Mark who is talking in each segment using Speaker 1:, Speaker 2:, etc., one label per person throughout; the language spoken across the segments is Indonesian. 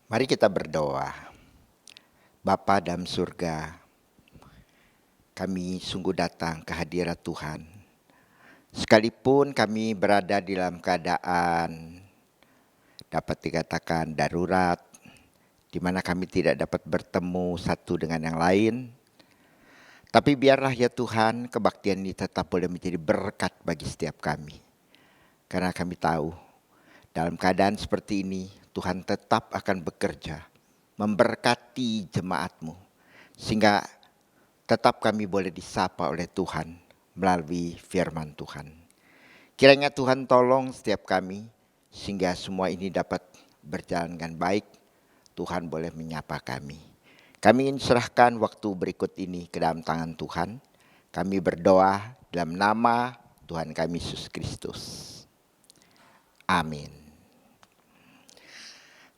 Speaker 1: Mari kita berdoa. Bapa dalam surga, kami sungguh datang ke hadirat Tuhan. Sekalipun kami berada di dalam keadaan dapat dikatakan darurat, di mana kami tidak dapat bertemu satu dengan yang lain. Tapi biarlah ya Tuhan, kebaktian ini tetap boleh menjadi berkat bagi setiap kami. Karena kami tahu, dalam keadaan seperti ini, Tuhan tetap akan bekerja, memberkati jemaat-Mu, sehingga tetap kami boleh disapa oleh Tuhan melalui firman Tuhan. Kiranya Tuhan tolong setiap kami, sehingga semua ini dapat berjalan dengan baik. Tuhan boleh menyapa kami. Kami ingin serahkan waktu berikut ini ke dalam tangan Tuhan. Kami berdoa dalam nama Tuhan kami Yesus Kristus. Amin.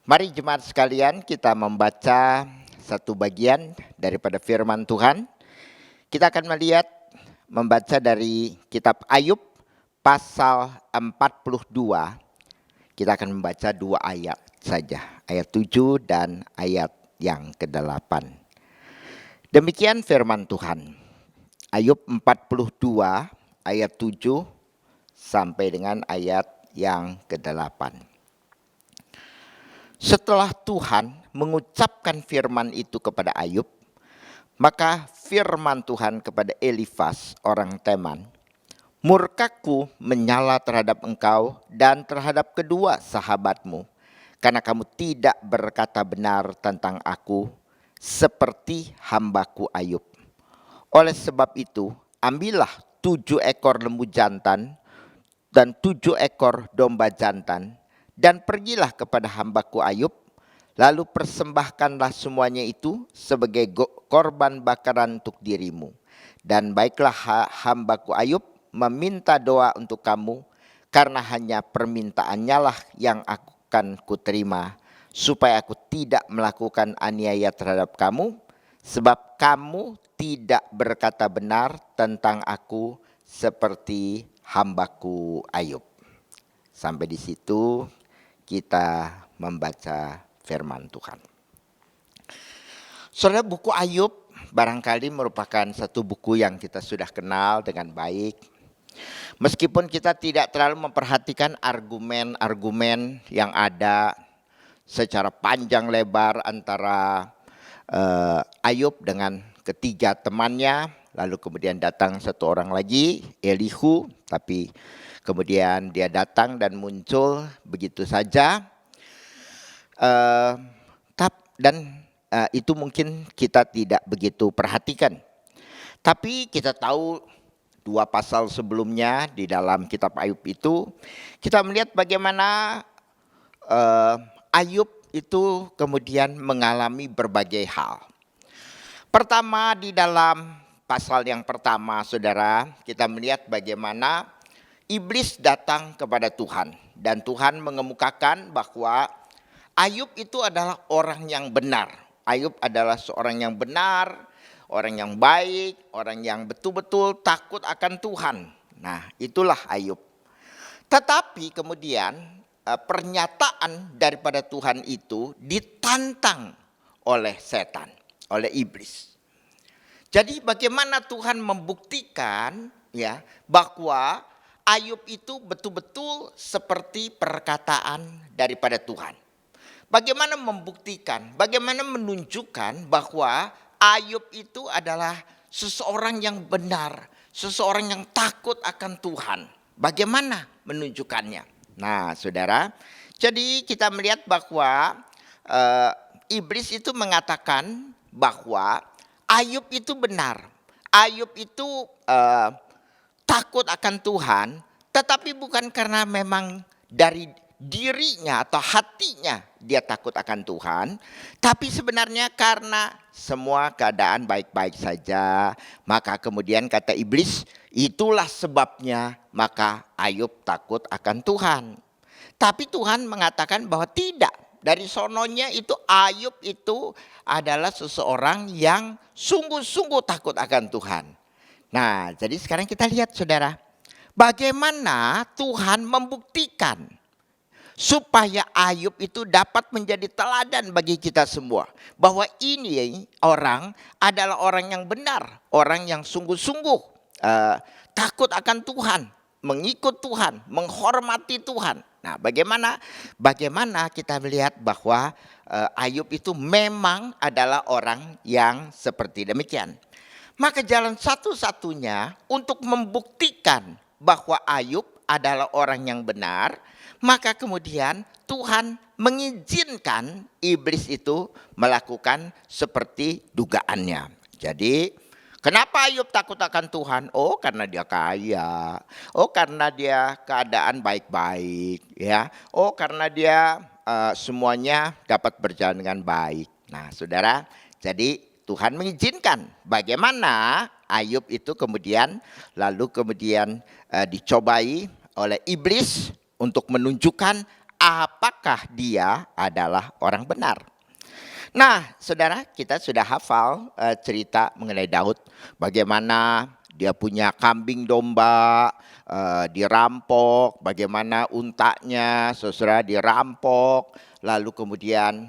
Speaker 1: Mari jemaat sekalian kita membaca satu bagian daripada firman Tuhan. Kita akan membaca dari kitab Ayub pasal 42. Kita akan membaca 2 ayat saja, ayat 7 dan ayat yang ke-8. Demikian firman Tuhan. Ayub 42 ayat 7 sampai dengan ayat yang ke-8. Setelah Tuhan mengucapkan firman itu kepada Ayub, maka firman Tuhan kepada Elifas orang Teman, "Murkaku menyala terhadap engkau dan terhadap kedua sahabatmu, karena kamu tidak berkata benar tentang aku seperti hambaku Ayub. Oleh sebab itu, ambillah 7 ekor lembu jantan dan 7 ekor domba jantan, dan pergilah kepada hambaku Ayub, lalu persembahkanlah semuanya itu sebagai korban bakaran untuk dirimu. Dan baiklah hambaku Ayub meminta doa untuk kamu, karena hanya permintaannya lah yang akan kuterima, supaya aku tidak melakukan aniaya terhadap kamu, sebab kamu tidak berkata benar tentang aku seperti hambaku Ayub." Sampai di situ kita membaca firman Tuhan. Saudara, buku Ayub barangkali merupakan satu buku yang kita sudah kenal dengan baik. Meskipun kita tidak terlalu memperhatikan argumen-argumen yang ada secara panjang lebar antara Ayub dengan ketiga temannya, lalu kemudian datang satu orang lagi, Elihu, tapi kemudian dia datang dan muncul begitu saja. Itu mungkin kita tidak begitu perhatikan. Tapi kita tahu 2 pasal sebelumnya di dalam kitab Ayub itu, kita melihat bagaimana Ayub itu kemudian mengalami berbagai hal. Pertama, di dalam pasal yang pertama, saudara, kita melihat bagaimana iblis datang kepada Tuhan. Dan Tuhan mengemukakan bahwa Ayub itu adalah orang yang benar. Ayub adalah seorang yang benar, orang yang baik, orang yang betul-betul takut akan Tuhan. Nah, itulah Ayub. Tetapi kemudian pernyataan daripada Tuhan itu ditantang oleh setan, oleh iblis. Jadi bagaimana Tuhan membuktikan ya bahwa Ayub itu betul-betul seperti perkataan daripada Tuhan. Bagaimana membuktikan, bagaimana menunjukkan bahwa Ayub itu adalah seseorang yang benar, seseorang yang takut akan Tuhan. Bagaimana menunjukkannya? Nah, saudara, jadi kita melihat bahwa iblis itu mengatakan bahwa Ayub itu benar. Ayub itu takut akan Tuhan, tetapi bukan karena memang dari dirinya atau hatinya dia takut akan Tuhan, tapi sebenarnya karena semua keadaan baik-baik saja. Maka kemudian kata iblis, itulah sebabnya maka Ayub takut akan Tuhan. Tapi Tuhan mengatakan bahwa tidak. Dari sononya itu Ayub itu adalah seseorang yang sungguh-sungguh takut akan Tuhan. Nah, jadi sekarang kita lihat saudara, bagaimana Tuhan membuktikan supaya Ayub itu dapat menjadi teladan bagi kita semua. Bahwa ini orang adalah orang yang benar, orang yang sungguh-sungguh takut akan Tuhan, mengikut Tuhan, menghormati Tuhan. Nah, bagaimana kita melihat bahwa Ayub itu memang adalah orang yang seperti demikian. Maka jalan satu-satunya untuk membuktikan bahwa Ayub adalah orang yang benar, maka kemudian Tuhan mengizinkan iblis itu melakukan seperti dugaannya. Jadi kenapa Ayub takut akan Tuhan? Oh, karena dia kaya. Oh, karena dia keadaan baik-baik, ya. Oh, karena dia semuanya dapat berjalan dengan baik. Nah, saudara, jadi Tuhan mengizinkan bagaimana Ayub itu kemudian dicobai oleh iblis untuk menunjukkan apakah dia adalah orang benar. Nah, saudara, kita sudah hafal cerita mengenai Daud, bagaimana dia punya kambing domba dirampok, bagaimana untanya saudara dirampok, lalu kemudian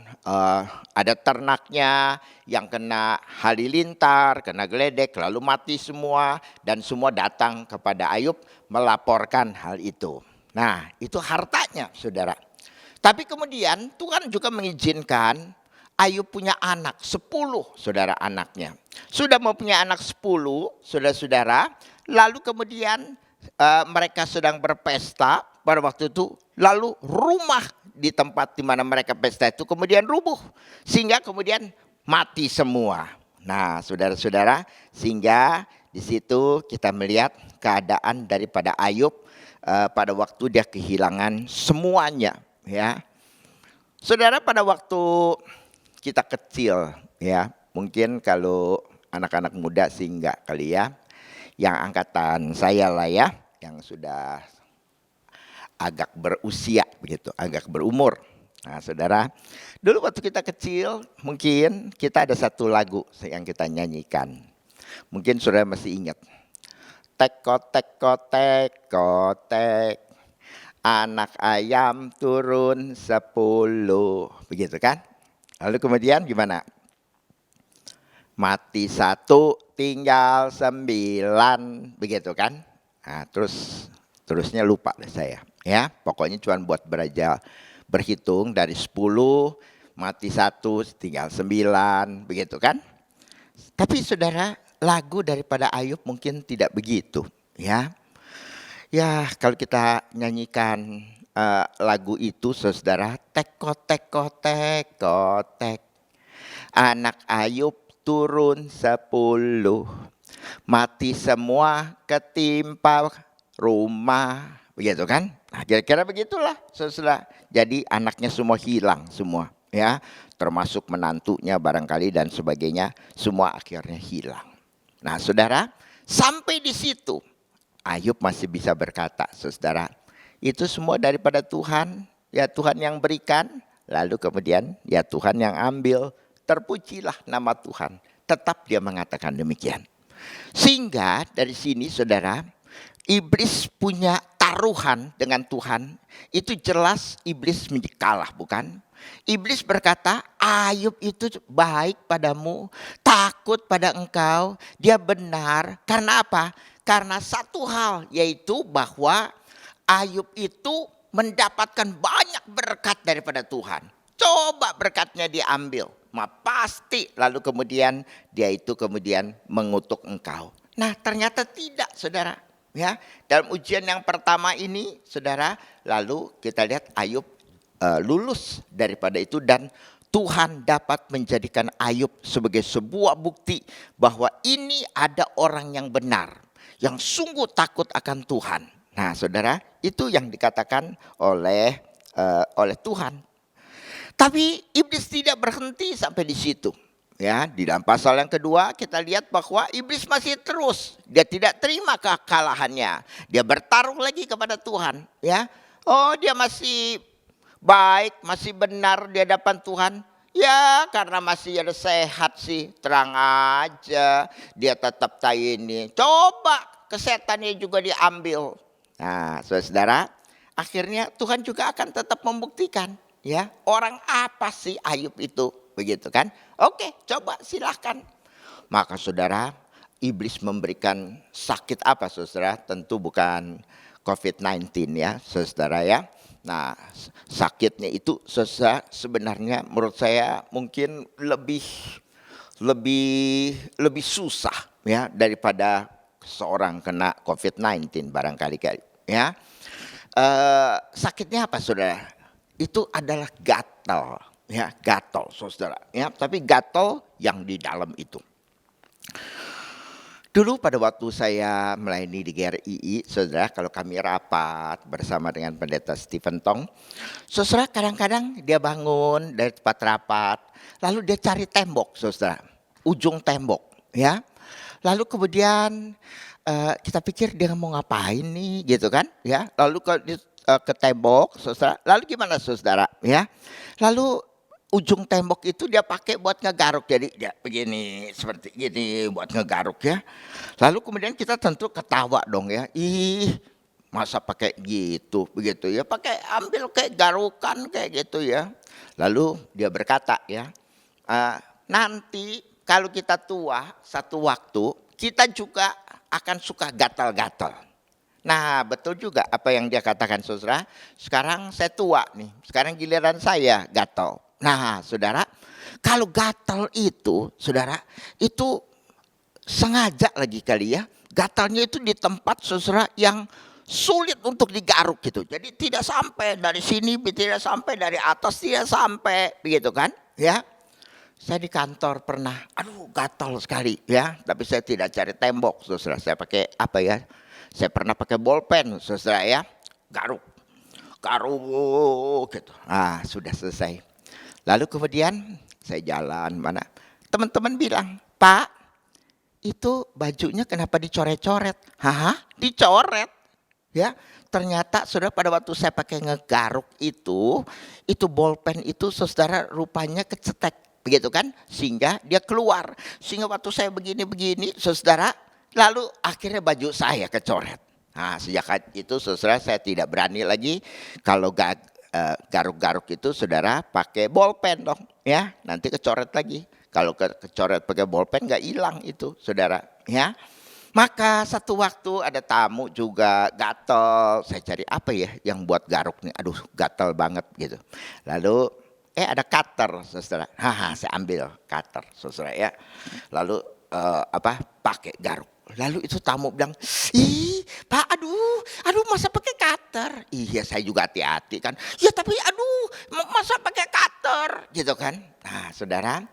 Speaker 1: ada ternaknya yang kena halilintar, kena geledek, lalu mati semua, dan semua datang kepada Ayub melaporkan hal itu. Nah, itu hartanya, saudara. Tapi kemudian Tuhan juga mengizinkan Ayub punya anak 10, saudara, anaknya. Sudah mau punya anak 10, saudara-saudara. Lalu kemudian mereka sedang berpesta pada waktu itu. Lalu rumah di tempat di mana mereka pesta itu kemudian rubuh. Sehingga kemudian mati semua. Nah, saudara-saudara, sehingga di situ kita melihat keadaan daripada Ayub pada waktu dia kehilangan semuanya, ya. Saudara, pada waktu kita kecil, ya, mungkin kalau anak-anak muda sih enggak kali ya, yang angkatan saya lah ya, yang sudah agak berusia begitu, agak berumur. Nah, saudara, dulu waktu kita kecil mungkin kita ada satu lagu yang kita nyanyikan. Mungkin saudara masih ingat. Tek kotek, anak ayam turun 10, begitu kan? Lalu kemudian gimana? Mati 1, tinggal 9, begitu kan? Nah, terusnya lupa deh saya. Ya, pokoknya cuma buat berhitung dari 10, mati 1, tinggal 9, begitu kan? Tapi saudara, lagu daripada Ayub mungkin tidak begitu, ya. Ya, kalau kita nyanyikan lagu itu, saudara, tek kotek, anak Ayub turun 10, mati semua ketimpa rumah, begitu kan? Nah, kira-kira begitulah, saudara. Jadi anaknya semua hilang semua, ya, termasuk menantunya barangkali dan sebagainya, semua akhirnya hilang. Nah, saudara, sampai di situ Ayub masih bisa berkata, saudara, itu semua daripada Tuhan, ya Tuhan yang berikan, lalu kemudian ya Tuhan yang ambil, terpujilah nama Tuhan. Tetap dia mengatakan demikian. Sehingga dari sini saudara, iblis punya taruhan dengan Tuhan, itu jelas iblis kalah, bukan? Iblis berkata, Ayub itu baik padamu, takut pada engkau, dia benar. Karena apa? Karena satu hal, yaitu bahwa Ayub itu mendapatkan banyak berkat daripada Tuhan. Coba berkatnya diambil, pasti lalu kemudian dia itu kemudian mengutuk engkau. Nah, ternyata tidak, saudara. Ya, dalam ujian yang pertama ini, saudara, lalu kita lihat Ayub lulus daripada itu, dan Tuhan dapat menjadikan Ayub sebagai sebuah bukti bahwa ini ada orang yang benar, yang sungguh takut akan Tuhan. Nah, saudara, itu yang dikatakan oleh Tuhan. Tapi iblis tidak berhenti sampai di situ. Ya, di dalam pasal yang kedua kita lihat bahwa iblis masih terus, dia tidak terima kekalahannya. Dia bertaruh lagi kepada Tuhan, ya. Oh, dia masih baik, masih benar di hadapan Tuhan. Ya, karena masih ada sehat sih, terang aja dia tetap ini. Coba kesetannya juga diambil. Nah, saudara, akhirnya Tuhan juga akan tetap membuktikan, ya. Orang apa sih Ayub itu, begitu kan? Oke, coba silahkan. Maka saudara, iblis memberikan sakit apa saudara? Tentu bukan COVID-19 ya saudara ya. Nah, sakitnya itu sebenarnya menurut saya mungkin lebih susah ya daripada seorang kena COVID-19 barangkali ya. Sakitnya apa saudara? Itu adalah gatal ya, gatal saudara ya, tapi gatal yang di dalam itu. Dulu pada waktu saya melayani di GRII, saudara, kalau kami rapat bersama dengan pendeta Stephen Tong, saudara, kadang-kadang dia bangun dari tempat rapat, lalu dia cari tembok, saudara, ujung tembok, ya. Lalu kemudian kita pikir dia mau ngapain nih, gitu kan, ya. Lalu ke tembok, saudara, lalu gimana, saudara, ya? Lalu ujung tembok itu dia pakai buat ngegaruk, jadi dia begini seperti gini buat ngegaruk ya. Lalu kemudian kita tentu ketawa dong ya, ih masa pakai gitu begitu ya, pakai ambil kayak garukan kayak gitu ya. Lalu dia berkata ya, nanti kalau kita tua satu waktu kita juga akan suka gatal-gatal. Nah betul juga apa yang dia katakan saudara, sekarang saya tua nih, sekarang giliran saya gatal. Nah saudara, kalau gatal itu saudara, itu sengaja lagi kali ya, gatalnya itu di tempat saudara yang sulit untuk digaruk gitu. Jadi tidak sampai dari sini, tidak sampai dari atas, tidak sampai begitu kan ya. Saya di kantor pernah, aduh gatal sekali ya, tapi saya tidak cari tembok saudara, saya pakai apa ya, saya pernah pakai bolpen saudara ya, garuk gitu. Ah sudah selesai. Lalu kemudian saya jalan mana, teman-teman bilang, Pak itu bajunya kenapa dicoret-coret? Hah? Dicoret? Ya, ternyata saudara pada waktu saya pakai ngegaruk itu bolpen itu saudara rupanya kecetek, begitu kan? Sehingga dia keluar. Sehingga waktu saya begini-begini saudara, lalu akhirnya baju saya kecoret. Nah sejak itu saudara saya tidak berani lagi kalau garuk-garuk itu saudara pakai bolpen dong ya, nanti kecoret lagi. Kalau kecoret pakai bolpen nggak hilang itu saudara ya. Maka satu waktu ada tamu juga gatal, saya cari apa ya yang buat garuk nih, aduh gatal banget gitu. Lalu ada cutter saudara, saya ambil cutter saudara ya. Lalu pakai garuk. Lalu itu tamu bilang, ih Pak aduh masa pakai cutter? Iya saya juga hati-hati kan. Ya tapi aduh masa pakai cutter gitu kan. Nah saudara,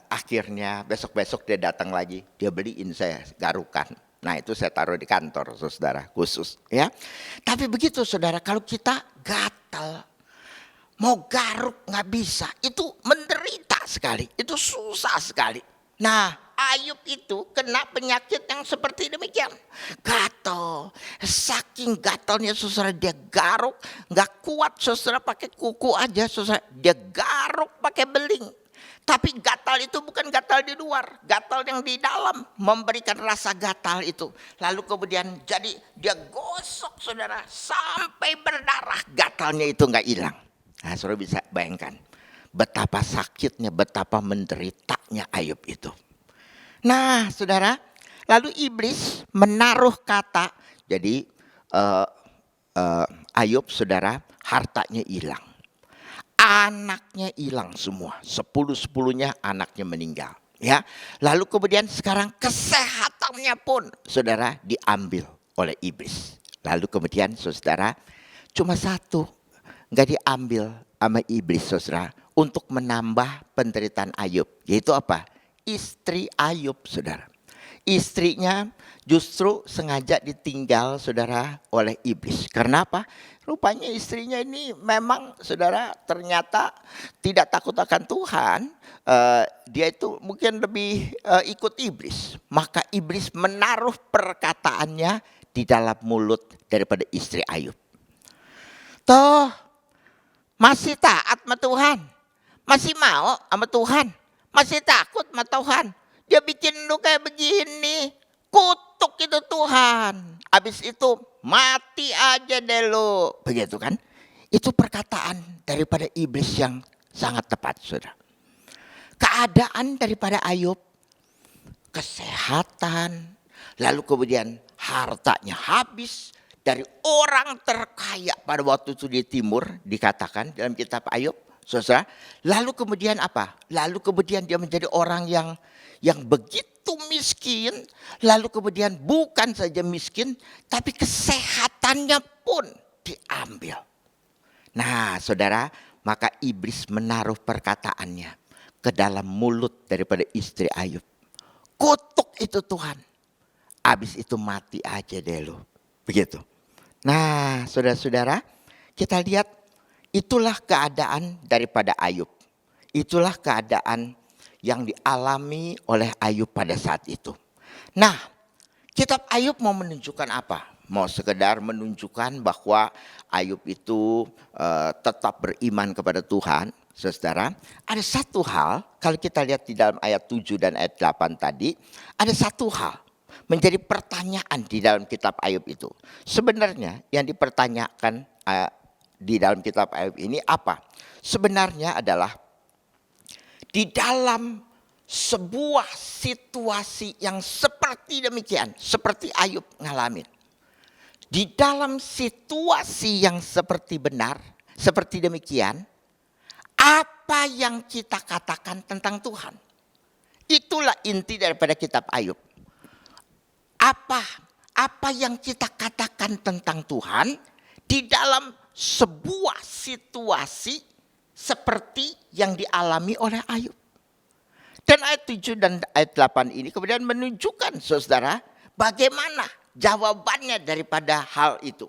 Speaker 1: akhirnya besok-besok dia datang lagi. Dia beliin saya garukan. Nah itu saya taruh di kantor saudara khusus ya. Tapi begitu saudara, kalau kita gatal, mau garuk nggak bisa, itu menderita sekali, itu susah sekali. Nah Ayub itu kena penyakit yang seperti demikian, gatal. Saking gatalnya saudara, dia garuk nggak kuat saudara, pakai kuku aja saudara, dia garuk pakai beling. Tapi gatal itu bukan gatal di luar, gatal yang di dalam memberikan rasa gatal itu. Lalu kemudian jadi dia gosok saudara sampai berdarah, gatalnya itu nggak hilang. Nah saudara bisa bayangkan betapa sakitnya, betapa menderitanya Ayub itu. Nah saudara, lalu iblis menaruh kata, jadi Ayub saudara hartanya hilang, anaknya hilang semua, 10-10-nya anaknya meninggal ya. Lalu kemudian sekarang kesehatannya pun saudara diambil oleh iblis. Lalu kemudian saudara cuma satu nggak diambil sama iblis saudara untuk menambah penderitaan Ayub, yaitu apa? Istri Ayub saudara. Istrinya justru sengaja ditinggal saudara oleh iblis. Karena apa? Rupanya istrinya ini memang saudara ternyata tidak takut akan Tuhan. Dia itu mungkin lebih ikut iblis. Maka iblis menaruh perkataannya di dalam mulut daripada istri Ayub. Toh masih taat sama Tuhan, masih mau sama Tuhan, masih takut sama Tuhan. Dia bikin lu kayak begini, kutuk kutuk itu Tuhan. Habis itu mati aja deh lo. Begitu kan? Itu perkataan daripada iblis yang sangat tepat, saudara. Keadaan daripada Ayub, kesehatan, lalu kemudian hartanya habis. Dari orang terkaya pada waktu itu di timur, dikatakan dalam kitab Ayub, saudara. Lalu kemudian apa? Lalu kemudian dia menjadi orang yang begitu miskin. Lalu kemudian bukan saja miskin, tapi kesehatannya pun diambil. Nah saudara, maka iblis menaruh perkataannya ke dalam mulut daripada istri Ayub. Kutuk itu Tuhan. Habis itu mati aja deh lo. Begitu. Nah saudara-saudara, kita lihat itulah keadaan daripada Ayub. Itulah keadaan yang dialami oleh Ayub pada saat itu. Nah, kitab Ayub mau menunjukkan apa? Mau sekedar menunjukkan bahwa Ayub itu tetap beriman kepada Tuhan. Saudara, ada satu hal, kalau kita lihat di dalam ayat 7 dan ayat 8 tadi, ada satu hal menjadi pertanyaan di dalam kitab Ayub itu. Sebenarnya yang dipertanyakan di dalam kitab Ayub ini apa? Sebenarnya adalah di dalam sebuah situasi yang seperti demikian, seperti Ayub ngalamin. Di dalam situasi yang seperti benar, seperti demikian, apa yang kita katakan tentang Tuhan? Itulah inti daripada kitab Ayub. Apa yang kita katakan tentang Tuhan di dalam sebuah situasi seperti yang dialami oleh Ayub. Dan ayat 7 dan ayat 8 ini kemudian menunjukkan saudara bagaimana jawabannya daripada hal itu.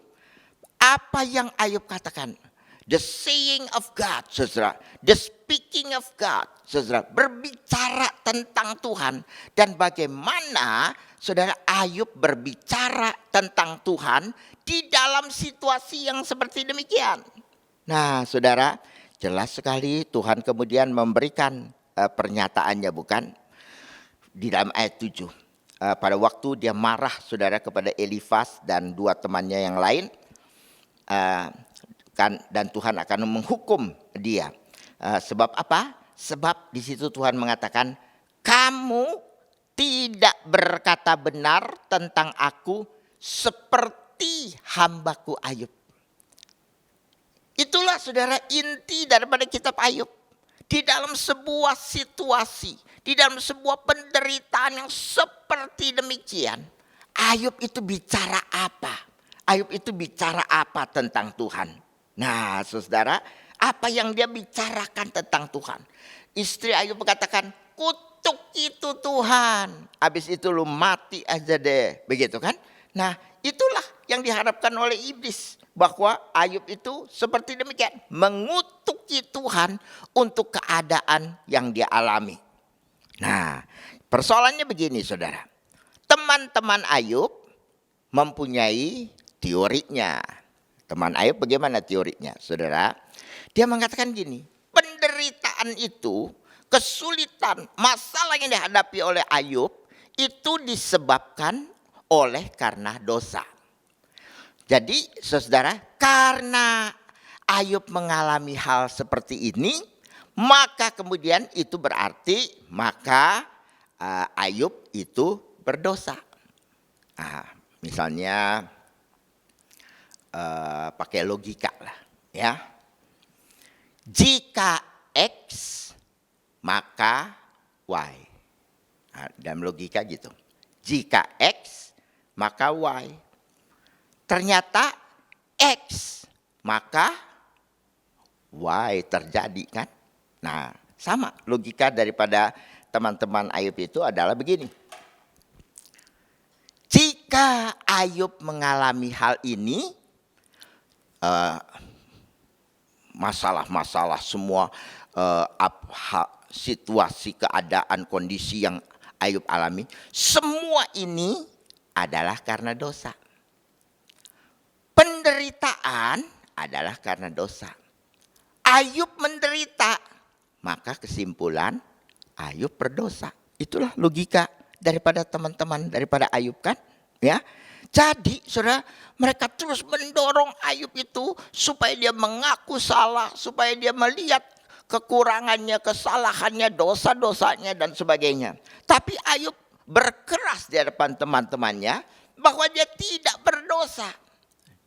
Speaker 1: Apa yang Ayub katakan? The saying of God, saudara. The speaking of God, saudara. Berbicara tentang Tuhan. Dan bagaimana saudara Ayub berbicara tentang Tuhan di dalam situasi yang seperti demikian. Nah saudara, jelas sekali Tuhan kemudian memberikan pernyataannya bukan? Di dalam ayat 7. Pada waktu dia marah saudara kepada Elifas dan dua temannya yang lain. Dan Tuhan akan menghukum dia. Sebab apa? Sebab di situ Tuhan mengatakan, kamu tidak berkata benar tentang aku seperti hambaku Ayub. Itulah saudara inti daripada kitab Ayub. Di dalam sebuah situasi, di dalam sebuah penderitaan yang seperti demikian, Ayub itu bicara apa? Ayub itu bicara apa tentang Tuhan? Nah saudara, apa yang dia bicarakan tentang Tuhan? Istri Ayub mengatakan, kutuk itu Tuhan. Habis itu lu mati aja deh. Begitu kan? Nah itulah yang diharapkan oleh iblis. Bahwa Ayub itu seperti demikian. Mengutuki Tuhan untuk keadaan yang dia alami. Nah persoalannya begini saudara. Teman-teman Ayub mempunyai teorinya. Teman Ayub bagaimana teorinya saudara? Dia mengatakan gini. Penderitaan itu, kesulitan, masalah yang dihadapi oleh Ayub itu disebabkan oleh karena dosa. Jadi saudara, karena Ayub mengalami hal seperti ini, maka kemudian itu berarti maka Ayub itu berdosa. Misalnya pakai logika lah ya. Jika X maka Y. Dalam logika gitu. Jika X maka Y. Ternyata X maka Y terjadi kan. Nah sama logika daripada teman-teman Ayub itu adalah begini. Jika Ayub mengalami hal ini, masalah-masalah semua situasi, keadaan, kondisi yang Ayub alami, semua ini adalah karena dosa. Penderitaan adalah karena dosa. Ayub menderita, maka kesimpulan Ayub berdosa. Itulah logika daripada teman-teman daripada Ayub kan. Ya. Jadi saudara, mereka terus mendorong Ayub itu supaya dia mengaku salah, supaya dia melihat kekurangannya, kesalahannya, dosa-dosanya dan sebagainya. Tapi Ayub berkeras di hadapan teman-temannya bahwa dia tidak berdosa.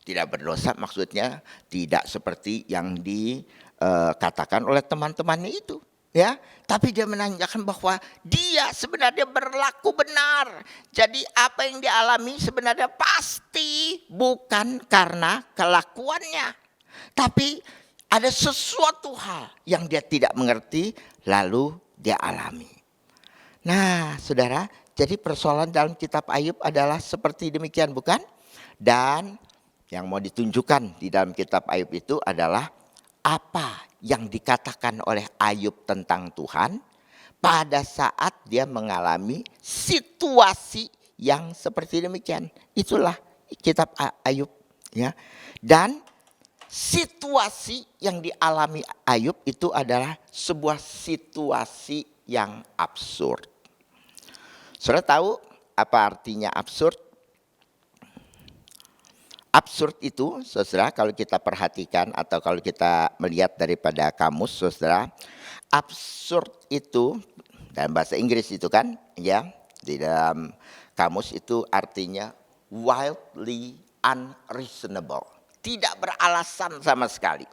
Speaker 1: Tidak berdosa maksudnya tidak seperti yang dikatakan oleh teman-temannya itu. Ya, tapi dia menanyakan bahwa dia sebenarnya berlaku benar. Jadi apa yang dialami sebenarnya pasti bukan karena kelakuannya, tapi ada sesuatu hal yang dia tidak mengerti lalu dia alami. Nah, saudara, jadi persoalan dalam kitab Ayub adalah seperti demikian, bukan? Dan yang mau ditunjukkan di dalam kitab Ayub itu adalah apa yang dikatakan oleh Ayub tentang Tuhan pada saat dia mengalami situasi yang seperti demikian. Itulah kitab Ayub, ya. Dan situasi yang dialami Ayub itu adalah sebuah situasi yang absurd. Saudara tahu apa artinya absurd? Absurd itu, saudara, kalau kita perhatikan atau kalau kita melihat daripada kamus, saudara, absurd itu dalam bahasa Inggris itu kan, ya, di dalam kamus itu artinya wildly unreasonable, tidak beralasan sama sekali,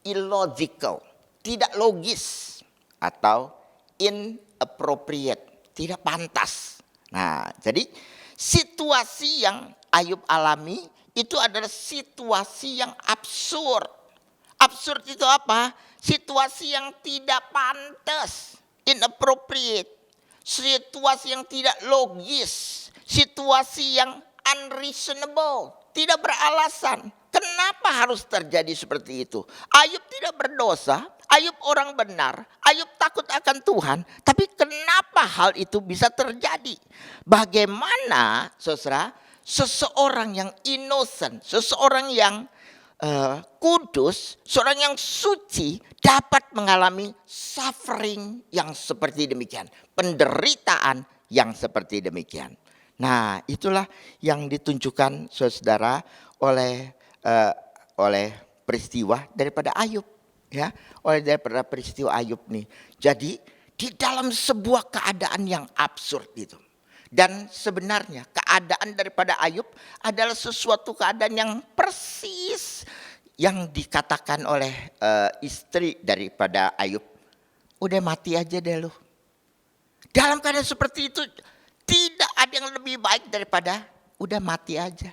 Speaker 1: illogical, tidak logis, atau inappropriate, tidak pantas. Nah, jadi situasi yang Ayub alami itu adalah situasi yang absurd. Absurd itu apa? Situasi yang tidak pantas, inappropriate. Situasi yang tidak logis, situasi yang unreasonable, tidak beralasan. Kenapa harus terjadi seperti itu? Ayub tidak berdosa, Ayub orang benar, Ayub takut akan Tuhan, tapi kenapa hal itu bisa terjadi? Bagaimana, saudara, seseorang yang innocent, seseorang yang kudus, seorang yang suci dapat mengalami suffering yang seperti demikian, penderitaan yang seperti demikian. Nah, itulah yang ditunjukkan saudara oleh peristiwa daripada Ayub, ya, daripada peristiwa Ayub nih. Jadi di dalam sebuah keadaan yang absurd itu. Dan sebenarnya keadaan daripada Ayub adalah sesuatu keadaan yang persis yang dikatakan oleh istri daripada Ayub. Udah mati aja deh lu. Dalam keadaan seperti itu tidak ada yang lebih baik daripada udah mati aja.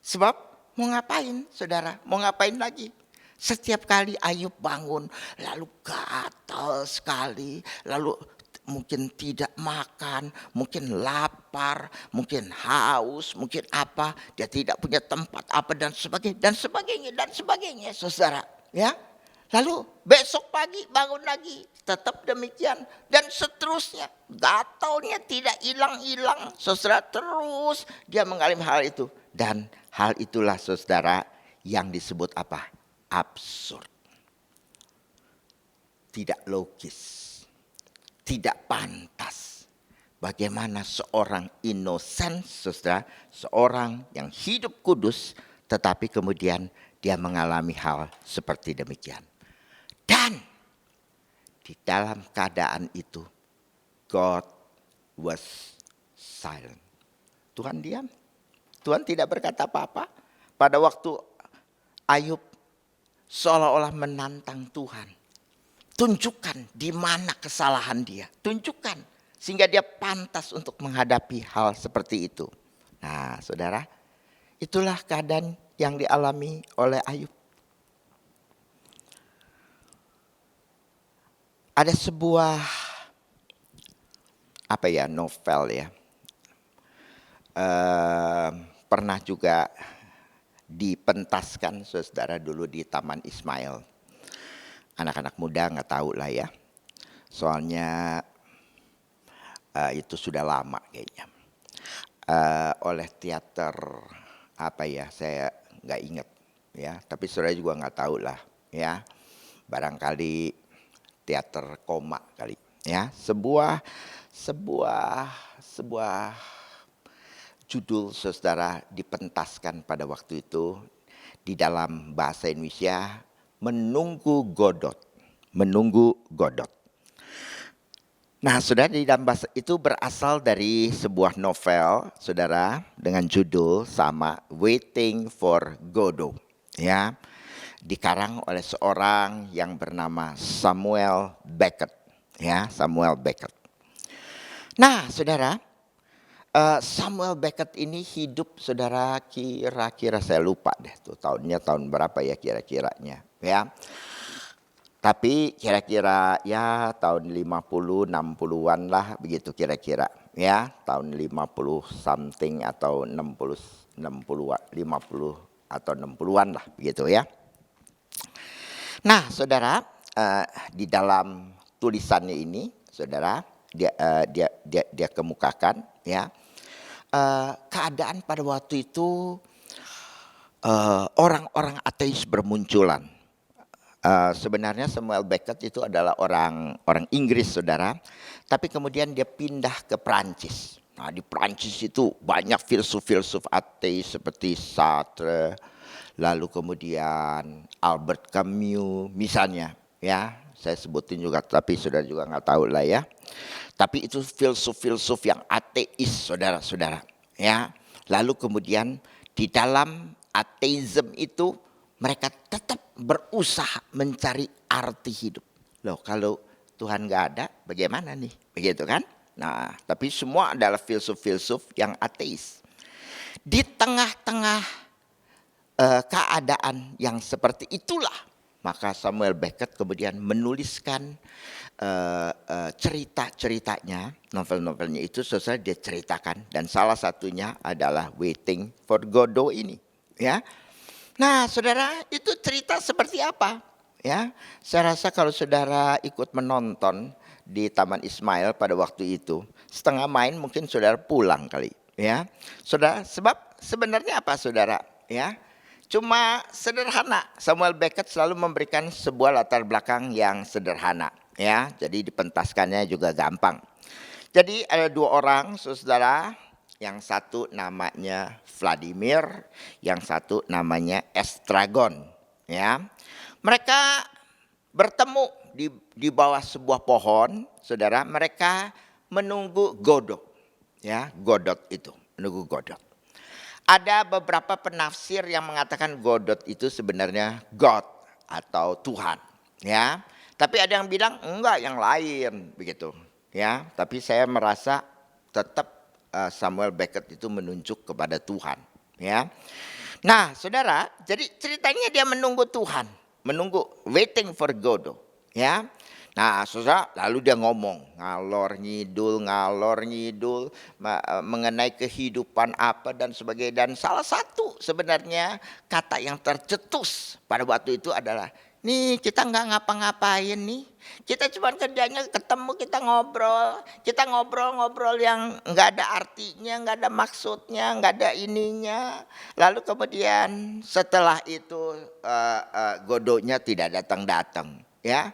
Speaker 1: Sebab mau ngapain saudara? Mau ngapain lagi? Setiap kali Ayub bangun lalu gatal sekali, lalu mungkin tidak makan, mungkin lapar, mungkin haus, mungkin apa, dia tidak punya tempat apa dan sebagainya, saudara, ya. Lalu besok pagi bangun lagi, tetap demikian dan seterusnya. Gatalnya tidak hilang-hilang, saudara, terus dia mengalami hal itu dan hal itulah saudara yang disebut apa? Absurd. Tidak logis. Tidak pantas. Bagaimana seorang innocent, saudara, seorang yang hidup kudus, tetapi kemudian dia mengalami hal seperti demikian. Dan di dalam keadaan itu, God was silent. Tuhan diam. Tuhan tidak berkata apa-apa. Pada waktu Ayub seolah-olah menantang Tuhan. Tunjukkan di mana kesalahan dia. Tunjukkan sehingga dia pantas untuk menghadapi hal seperti itu. Nah, saudara, itulah keadaan yang dialami oleh Ayub. Ada sebuah novel ya. Pernah juga dipentaskan saudara dulu di Taman Ismail. Anak-anak muda nggak tahu lah ya. Soalnya itu sudah lama kayaknya. Oleh teater saya nggak ingat ya. Tapi saudara juga nggak tahu lah ya. Barangkali teater koma kali ya. Sebuah judul saudara dipentaskan pada waktu itu di dalam bahasa Indonesia, Menunggu Godot. Menunggu Godot. Nah, saudara, di dalam bahasa itu berasal dari sebuah novel, saudara, dengan judul sama, Waiting for Godot. Ya, dikarang oleh seorang yang bernama Samuel Beckett. Ya, Samuel Beckett. Nah, saudara, Samuel Beckett ini hidup, saudara, kira-kira saya lupa deh tuh tahunnya tahun berapa ya kira-kiranya, ya. Tapi kira-kira ya tahun 50 60-an lah begitu kira-kira, ya, tahun 50 something atau 60 50 atau 60-an lah begitu ya. Nah, saudara, di dalam tulisannya ini, saudara, dia kemukakan, ya, keadaan pada waktu itu orang-orang ateis bermunculan. Sebenarnya Samuel Beckett itu adalah orang Inggris, saudara, tapi kemudian dia pindah ke Prancis. Nah, di Prancis itu banyak filsuf-filsuf ateis seperti Sartre, lalu kemudian Albert Camus misalnya, ya. Saya sebutin juga, tapi saudara juga nggak tahu lah ya. Tapi itu filsuf-filsuf yang ateis, saudara-saudara, ya. Lalu kemudian di dalam ateisme itu mereka tetap berusaha mencari arti hidup. Loh, kalau Tuhan nggak ada, bagaimana nih? Begitu kan? Nah, tapi semua adalah filsuf-filsuf yang ateis. Di tengah-tengah keadaan yang seperti itulah, maka Samuel Beckett kemudian menuliskan cerita-ceritanya, novel-novelnya itu selesai dia ceritakan, dan salah satunya adalah Waiting for Godot ini, ya. Nah, saudara, itu cerita seperti apa? Ya, saya rasa kalau saudara ikut menonton di Taman Ismail pada waktu itu, setengah main mungkin saudara pulang kali, ya. Saudara, sebab sebenarnya apa, saudara? Ya, cuma sederhana. Samuel Beckett selalu memberikan sebuah latar belakang yang sederhana, ya. Jadi dipentaskannya juga gampang. Jadi ada dua orang, saudara. Yang satu namanya Vladimir, yang satu namanya Estragon, ya. Mereka bertemu di bawah sebuah pohon, saudara. Mereka menunggu Godot, ya, Godot itu, menunggu Godot. Ada beberapa penafsir yang mengatakan Godot itu sebenarnya God atau Tuhan, ya. Tapi ada yang bilang enggak, yang lain begitu, ya. Tapi saya merasa tetap Samuel Beckett itu menunjuk kepada Tuhan, ya. Nah, saudara, jadi ceritanya dia menunggu Tuhan, menunggu, waiting for Godot, ya. Nah, saudara, lalu dia ngomong ngalor ngidul mengenai kehidupan apa dan sebagainya. Dan salah satu sebenarnya kata yang tercetus pada waktu itu adalah, nih kita nggak ngapa-ngapain nih. Kita cuma kerjanya ketemu, kita ngobrol yang nggak ada artinya, nggak ada maksudnya, nggak ada ininya. Lalu kemudian setelah itu Godotnya tidak datang, ya.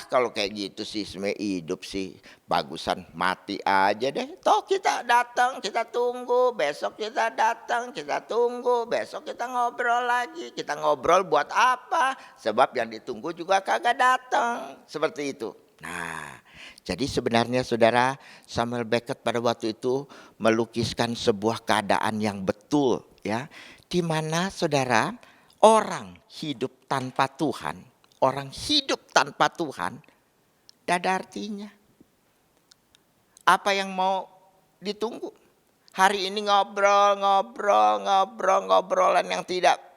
Speaker 1: Kalau kayak gitu sih sebenarnya hidup sih bagusan mati aja deh. Toh kita datang, kita tunggu, besok kita datang, kita tunggu, besok kita ngobrol lagi. Kita ngobrol buat apa? Sebab yang ditunggu juga kagak datang. Seperti itu. Nah, jadi sebenarnya saudara, Samuel Beckett pada waktu itu melukiskan sebuah keadaan yang betul, ya, di mana saudara, orang hidup tanpa Tuhan, orang hidup tanpa Tuhan, tidak ada artinya. Apa yang mau ditunggu? Hari ini ngobrolan yang tidak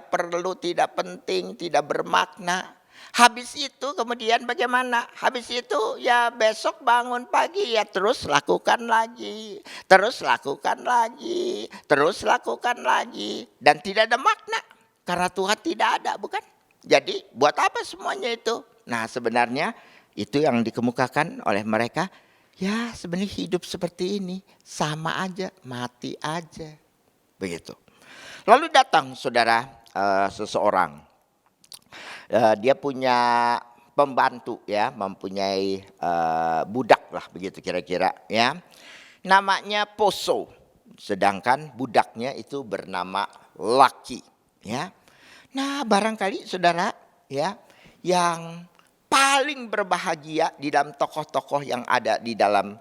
Speaker 1: perlu, tidak penting, tidak bermakna. Habis itu kemudian bagaimana? Habis itu ya besok bangun pagi ya terus lakukan lagi, terus lakukan lagi, terus lakukan lagi, dan tidak ada makna karena Tuhan tidak ada, bukan? Jadi buat apa semuanya itu? Nah, sebenarnya itu yang dikemukakan oleh mereka. Ya, sebenarnya hidup seperti ini sama aja, mati aja, begitu. Lalu datang saudara seseorang, dia punya pembantu, ya, mempunyai budak lah begitu kira-kira, ya. Namanya Poso, sedangkan budaknya itu bernama Laki, ya. Nah, barangkali saudara, ya, yang paling berbahagia di dalam tokoh-tokoh yang ada di dalam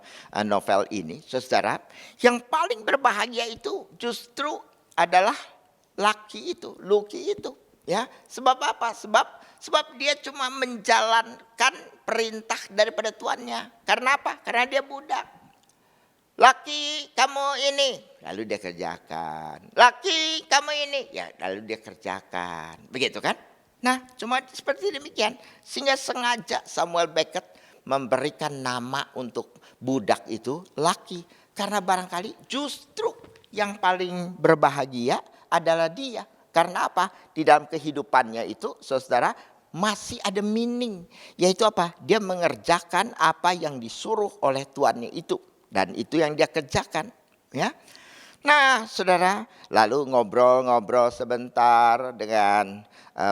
Speaker 1: novel ini, saudara, yang paling berbahagia itu justru adalah Luki itu, ya. Sebab apa? Sebab dia cuma menjalankan perintah daripada tuannya. Karena apa? Karena dia budak. Laki kamu ini, lalu dia kerjakan. Laki kamu ini, ya lalu dia kerjakan. Begitu kan? Nah, cuma seperti demikian. Sehingga sengaja Samuel Beckett memberikan nama untuk budak itu Laki. Karena barangkali justru yang paling berbahagia adalah dia. Karena apa? Di dalam kehidupannya itu, saudara, masih ada meaning. Yaitu apa? Dia mengerjakan apa yang disuruh oleh tuannya itu. Dan itu yang dia kerjakan, ya. Nah, saudara, lalu ngobrol-ngobrol sebentar dengan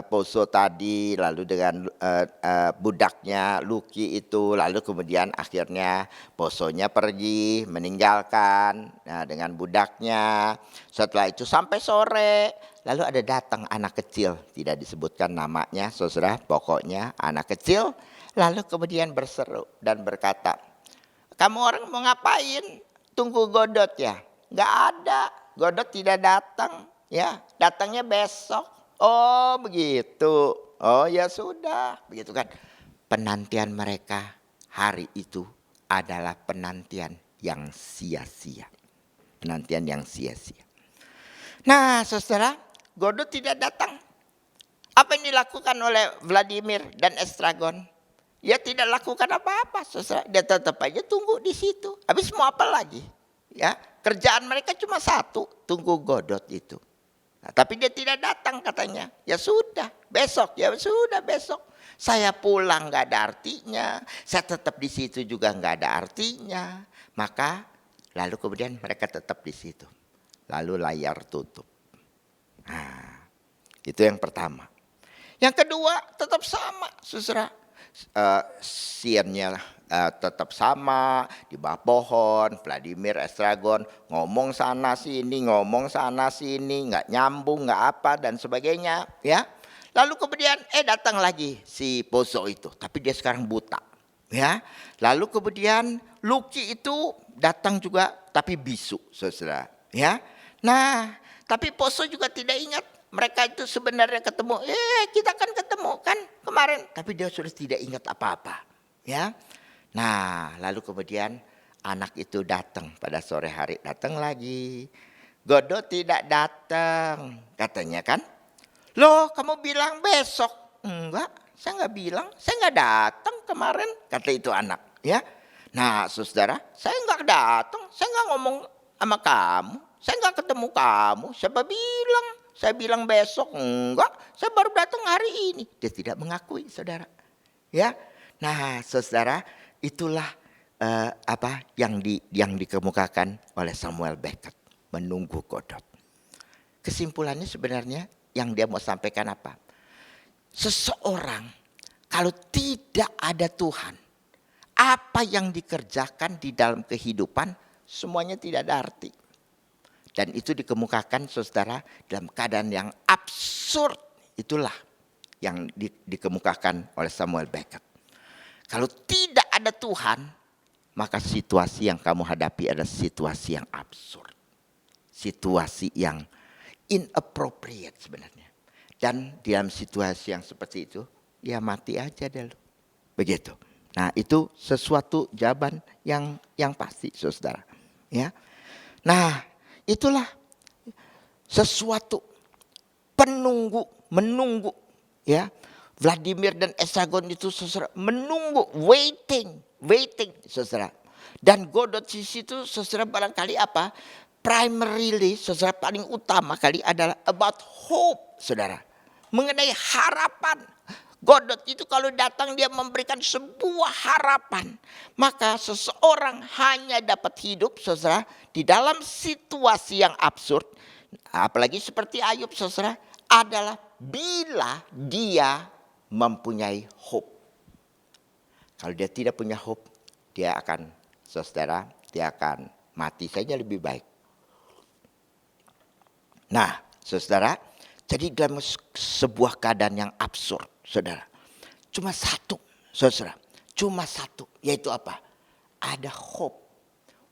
Speaker 1: Poso tadi, lalu dengan budaknya Luki itu, lalu kemudian akhirnya Posonya pergi meninggalkan dengan budaknya. Setelah itu sampai sore, lalu ada datang anak kecil, tidak disebutkan namanya, saudara, pokoknya anak kecil, lalu kemudian berseru dan berkata, kamu orang mau ngapain? Tunggu Godot ya? Nggak ada. Godot tidak datang. Ya, datangnya besok. Oh begitu. Oh ya sudah. Begitu kan. Penantian mereka hari itu adalah penantian yang sia-sia. Penantian yang sia-sia. Nah saudara, Godot tidak datang. Apa yang dilakukan oleh Vladimir dan Estragon? Ya tidak lakukan apa-apa, saudara. Dia tetap aja tunggu di situ. Habis mau apa lagi? Ya, kerjaan mereka cuma satu, tunggu Godot itu. Nah, tapi dia tidak datang katanya. Ya sudah, besok. Ya sudah besok. Saya pulang nggak ada artinya. Saya tetap di situ juga nggak ada artinya. Maka lalu kemudian mereka tetap di situ. Lalu layar tutup. Nah, itu yang pertama. Yang kedua tetap sama, saudara. Scene-nya tetap sama di bawah pohon. Vladimir Estragon ngomong sana sini, nggak nyambung, nggak apa dan sebagainya, ya. Lalu kemudian datang lagi si Poso itu, tapi dia sekarang buta, ya. Lalu kemudian Luki itu datang juga, tapi bisu, saudara, ya. Nah, tapi Poso juga tidak ingat. Mereka itu sebenarnya ketemu, kita kan ketemu kan kemarin. Tapi dia sudah tidak ingat apa-apa. Ya. Nah lalu kemudian anak itu datang pada sore hari. Datang lagi. Godot tidak datang katanya kan. Loh kamu bilang besok. Enggak, saya nggak bilang. Saya nggak datang kemarin. Kata itu anak. Ya. Nah saudara, saya nggak datang. Saya nggak ngomong sama kamu. Saya nggak ketemu kamu. Siapa bilang? Saya bilang besok, enggak, saya baru datang hari ini. Dia tidak mengakui, saudara. Ya, nah, saudara, itulah apa yang dikemukakan oleh Samuel Beckett, menunggu Godot. Kesimpulannya sebenarnya yang dia mau sampaikan apa? Seseorang kalau tidak ada Tuhan, apa yang dikerjakan di dalam kehidupan semuanya tidak ada arti. Dan itu dikemukakan saudara dalam keadaan yang absurd. Itulah yang dikemukakan oleh Samuel Beckett. Kalau tidak ada Tuhan, maka situasi yang kamu hadapi adalah situasi yang absurd. Situasi yang inappropriate sebenarnya. Dan dalam situasi yang seperti itu, ya mati aja dulu. Begitu. Nah itu sesuatu jawaban yang pasti saudara. Ya. Nah itulah sesuatu menunggu ya. Vladimir dan Estragon itu saudara menunggu, waiting saudara. Dan Godot di situ saudara barangkali apa? Primarily saudara paling utama kali adalah about hope saudara. Mengenai harapan. Godot itu kalau datang dia memberikan sebuah harapan. Maka seseorang hanya dapat hidup saudara di dalam situasi yang absurd. Apalagi seperti Ayub saudara. Adalah bila dia mempunyai hope. Kalau dia tidak punya hope. Dia akan saudara dia akan mati saja lebih baik. Nah, saudara, jadi dalam sebuah keadaan yang absurd, saudara. Cuma satu, saudara. Cuma satu, yaitu apa? Ada hope.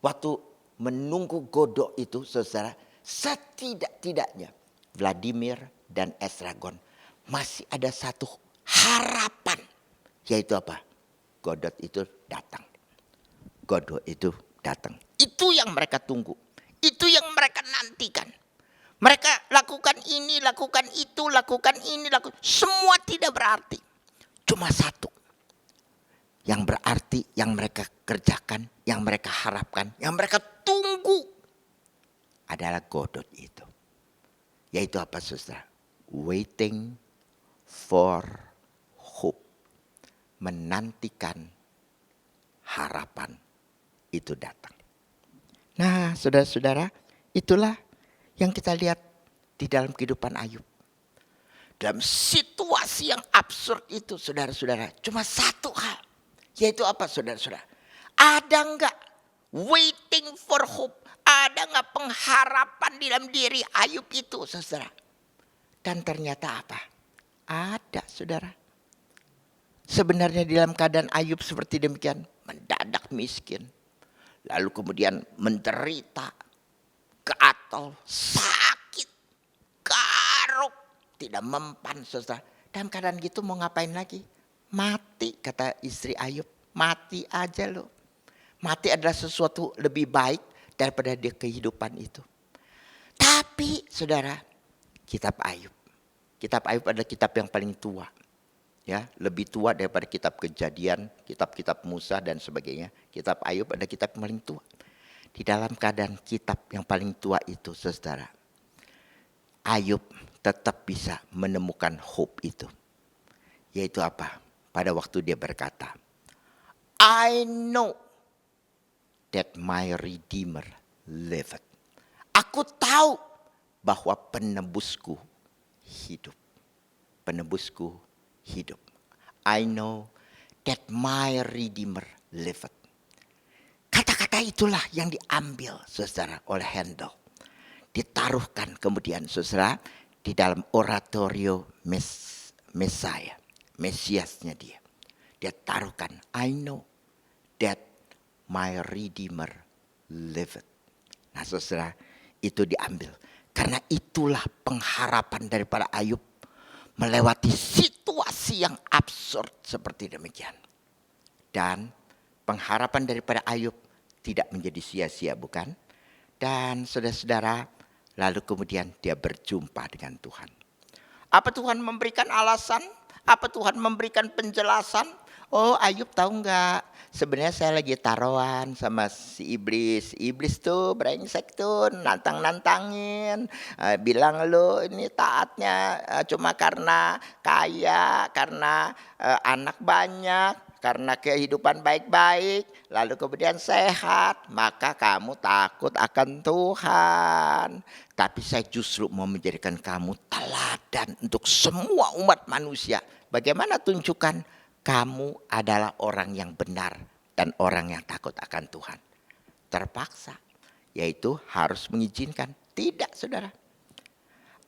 Speaker 1: Waktu menunggu Godot itu, saudara, setidak-tidaknya Vladimir dan Estragon masih ada satu harapan. Yaitu apa? Godot itu datang. Godot itu datang. Itu yang mereka tunggu. Itu yang mereka nantikan. Mereka lakukan ini, lakukan itu, lakukan ini, lakukan. Semua tidak berarti. Cuma satu. Yang berarti, yang mereka kerjakan, yang mereka harapkan, yang mereka tunggu. Adalah Godot itu. Yaitu apa, saudara? Waiting for hope. Menantikan harapan itu datang. Nah, saudara-saudara, itulah yang kita lihat di dalam kehidupan Ayub. Dalam situasi yang absurd itu, saudara-saudara, cuma satu hal. Yaitu apa, saudara-saudara? Ada enggak waiting for hope? Ada enggak pengharapan di dalam diri Ayub itu, saudara? Dan ternyata apa? Ada, saudara. Sebenarnya di dalam keadaan Ayub seperti demikian, mendadak miskin. Lalu kemudian menderita, gatal, sakit, garuk, tidak mempan, saudara. Dalam keadaan gitu mau ngapain lagi? Mati, kata istri Ayub. Mati aja lo. Mati adalah sesuatu lebih baik daripada dia kehidupan itu. Tapi saudara, kitab Ayub. Kitab Ayub adalah kitab yang paling tua. Ya, lebih tua daripada kitab Kejadian, kitab-kitab Musa dan sebagainya. Kitab Ayub adalah kitab yang paling tua. Di dalam keadaan kitab yang paling tua itu, saudara, Ayub tetap bisa menemukan hope itu. Yaitu apa? Pada waktu dia berkata, I know that my Redeemer liveth. Aku tahu bahwa penebusku hidup. Penebusku hidup. I know that my Redeemer liveth. Kata-kata itulah yang diambil, saudara, oleh Handel. Ditaruhkan kemudian, saudara, di dalam oratorio Messiah. Mesiasnya dia. Dia taruhkan, I know that my Redeemer liveth. Nah, saudara, itu diambil. Karena itulah pengharapan daripada Ayub melewati situasi yang absurd seperti demikian. Dan pengharapan daripada Ayub tidak menjadi sia-sia, bukan? Dan saudara-saudara, lalu kemudian dia berjumpa dengan Tuhan. Apa Tuhan memberikan alasan? Apa Tuhan memberikan penjelasan? Oh, Ayub tahu enggak? Sebenarnya saya lagi taruhan sama si iblis. Iblis tuh brengsek tuh, nantang-nantangin. Bilang lu ini taatnya cuma karena kaya, karena anak banyak, karena kehidupan baik-baik, lalu kemudian sehat, maka kamu takut akan Tuhan. Tapi saya justru mau menjadikan kamu teladan untuk semua umat manusia. Bagaimana tunjukkan kamu adalah orang yang benar dan orang yang takut akan Tuhan? Terpaksa, yaitu harus mengizinkan. Tidak, saudara.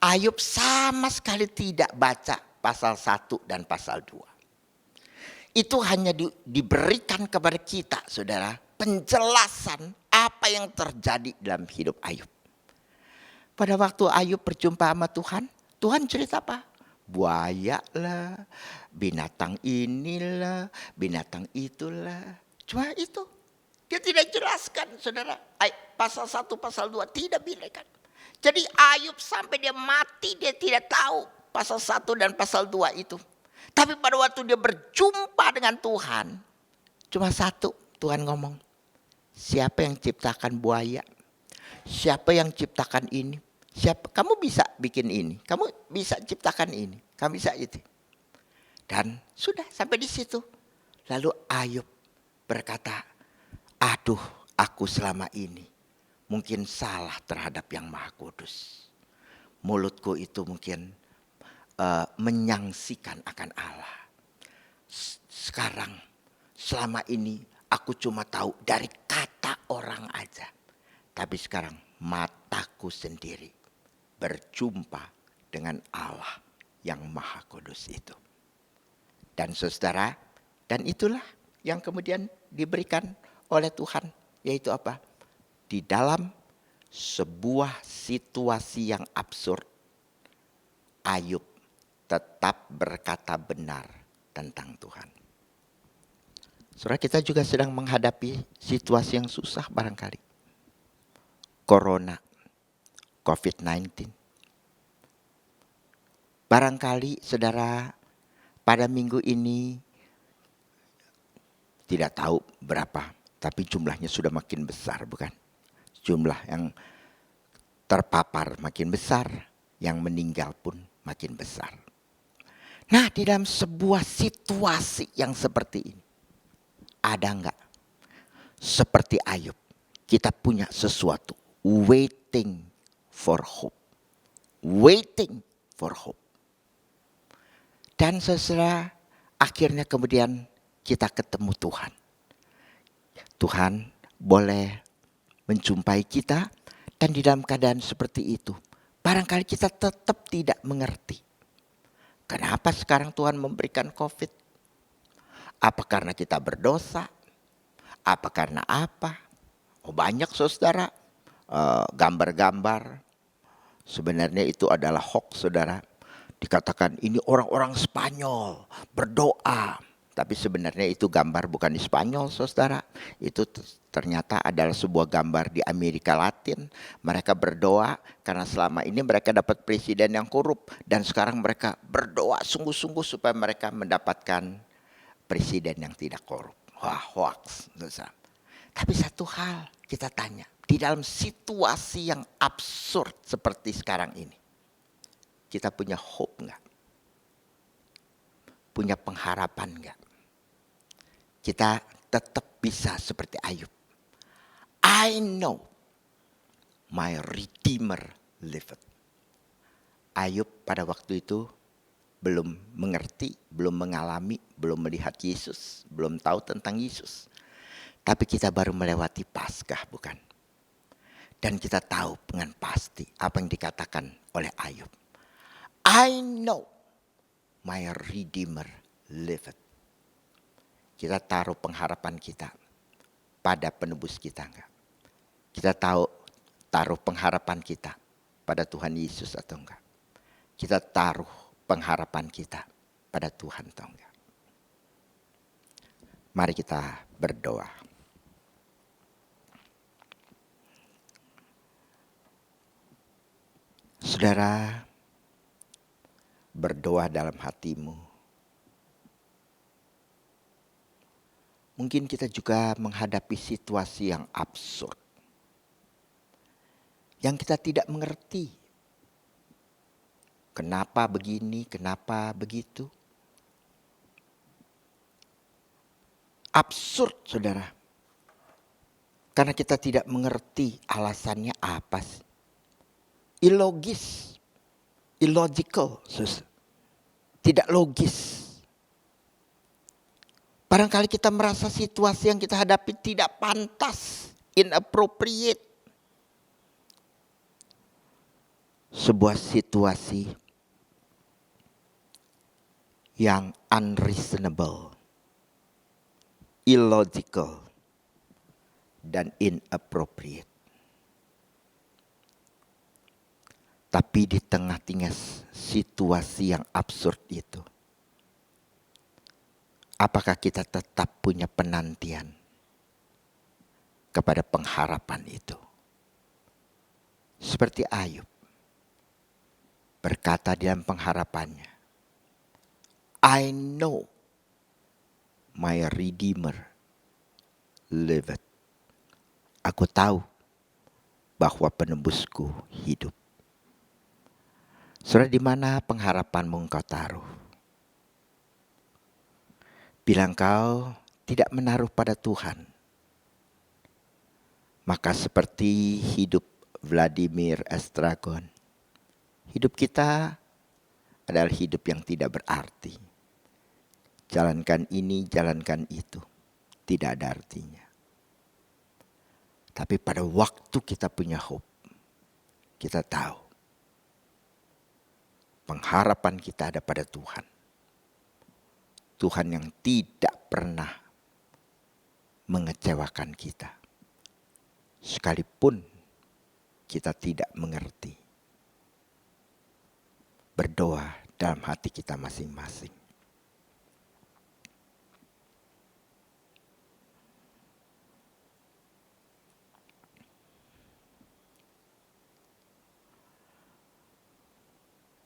Speaker 1: Ayub sama sekali tidak baca pasal 1 dan pasal 2. Itu hanya diberikan kepada kita, saudara, penjelasan apa yang terjadi dalam hidup Ayub. Pada waktu Ayub berjumpa sama Tuhan, Tuhan cerita apa? Buaya lah, binatang inilah, binatang itulah. Cuma itu. Dia tidak jelaskan, saudara. Pasal 1, pasal 2 tidak bilekan. Jadi Ayub sampai dia mati dia tidak tahu pasal 1 dan pasal 2 itu. Tapi pada waktu dia berjumpa dengan Tuhan, cuma satu Tuhan ngomong. Siapa yang ciptakan buaya? Siapa yang ciptakan ini? Siapa? Kamu bisa bikin ini. Kamu bisa ciptakan ini. Kamu bisa itu. Dan sudah sampai di situ. Lalu Ayub berkata, aduh, aku selama ini mungkin salah terhadap Yang Maha Kudus. Mulutku itu mungkin menyangsikan akan Allah. Sekarang selama ini aku cuma tahu dari kata orang aja. Tapi sekarang mataku sendiri berjumpa dengan Allah yang Maha Kudus itu. Dan saudara, dan itulah yang kemudian diberikan oleh Tuhan, yaitu apa? Di dalam sebuah situasi yang absurd, Ayub tetap berkata benar tentang Tuhan. Saudara, kita juga sedang menghadapi situasi yang susah barangkali. Corona, COVID-19. Barangkali saudara pada minggu ini tidak tahu berapa, tapi jumlahnya sudah makin besar, bukan? Jumlah yang terpapar makin besar, yang meninggal pun makin besar. Nah, di dalam sebuah situasi yang seperti ini, ada enggak seperti Ayub, kita punya sesuatu, waiting for hope. Waiting for hope. Dan setelah akhirnya kemudian kita ketemu Tuhan. Tuhan boleh menjumpai kita, dan di dalam keadaan seperti itu, barangkali kita tetap tidak mengerti. Kenapa sekarang Tuhan memberikan COVID? Apa karena kita berdosa? Apa karena apa? Oh, banyak saudara gambar-gambar. Sebenarnya itu adalah hoax, saudara. Dikatakan ini orang-orang Spanyol berdoa. Tapi sebenarnya itu gambar bukan di Spanyol, saudara. Itu ternyata adalah sebuah gambar di Amerika Latin. Mereka berdoa karena selama ini mereka dapat presiden yang korup. Dan sekarang mereka berdoa sungguh-sungguh supaya mereka mendapatkan presiden yang tidak korup. Wah, hoax. Tapi satu hal kita tanya. Di dalam situasi yang absurd seperti sekarang ini, kita punya hope enggak? Punya pengharapan enggak? Kita tetap bisa seperti Ayub. I know my Redeemer liveth. Ayub pada waktu itu belum mengerti, belum mengalami, belum melihat Yesus, belum tahu tentang Yesus. Tapi kita baru melewati Paskah, bukan? Dan kita tahu dengan pasti apa yang dikatakan oleh Ayub. I know my Redeemer liveth. Kita taruh pengharapan kita pada penebus kita enggak? Kita taruh pengharapan kita pada Tuhan Yesus atau enggak? Kita taruh pengharapan kita pada Tuhan atau enggak? Mari kita berdoa. Saudara, berdoa dalam hatimu. Mungkin kita juga menghadapi situasi yang absurd. Yang kita tidak mengerti. Kenapa begini, kenapa begitu. Absurd, saudara. Karena kita tidak mengerti alasannya apa sih. Ilogis, illogical, tidak logis. Barangkali kita merasa situasi yang kita hadapi tidak pantas, inappropriate. Sebuah situasi yang unreasonable, illogical, dan inappropriate. Tapi di tengah-tengah situasi yang absurd itu, apakah kita tetap punya penantian kepada pengharapan itu? Seperti Ayub berkata dalam pengharapannya, I know my Redeemer liveth. Aku tahu bahwa penebusku hidup. Saudara, di mana pengharapanmu engkau taruh? Bila engkau tidak menaruh pada Tuhan, maka seperti hidup Vladimir Estragon, hidup kita adalah hidup yang tidak berarti. Jalankan ini, jalankan itu, tidak ada artinya. Tapi pada waktu kita punya hope, kita tahu pengharapan kita ada pada Tuhan. Tuhan yang tidak pernah mengecewakan kita. Sekalipun kita tidak mengerti. Berdoa dalam hati kita masing-masing.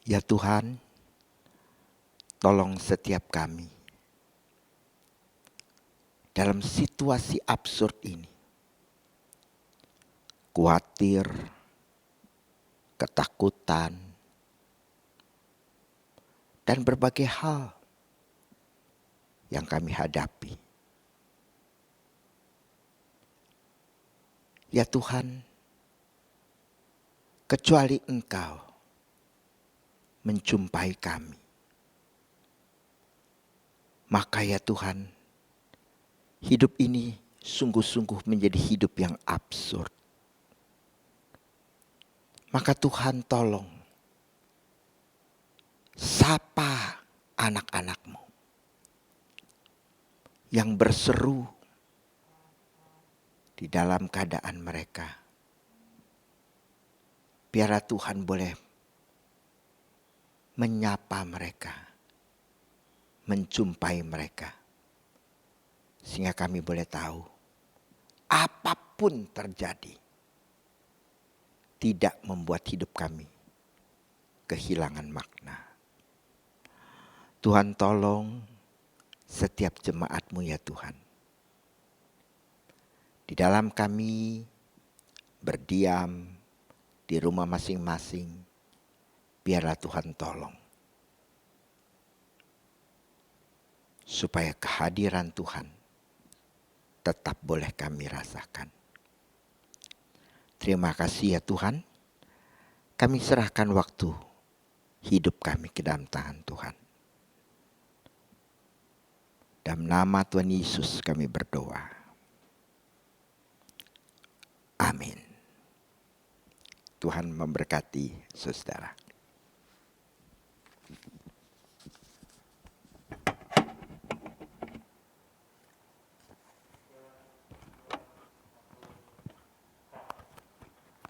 Speaker 1: Ya Tuhan, tolong setiap kami dalam situasi absurd ini. Khawatir, ketakutan, dan berbagai hal yang kami hadapi. Ya Tuhan, kecuali Engkau menjumpai kami, maka ya Tuhan, hidup ini sungguh-sungguh menjadi hidup yang absurd. Maka Tuhan tolong sapa anak-anak-Mu yang berseru di dalam keadaan mereka. Biarlah Tuhan boleh menyapa mereka, menjumpai mereka. Sehingga kami boleh tahu, apapun terjadi, tidak membuat hidup kami kehilangan makna. Tuhan tolong setiap jemaat-Mu ya Tuhan. Di dalam kami berdiam di rumah masing-masing, biarlah Tuhan tolong. Supaya kehadiran Tuhan tetap boleh kami rasakan. Terima kasih ya Tuhan. Kami serahkan waktu hidup kami ke dalam tangan Tuhan. Dalam nama Tuhan Yesus kami berdoa. Amin. Tuhan memberkati saudara.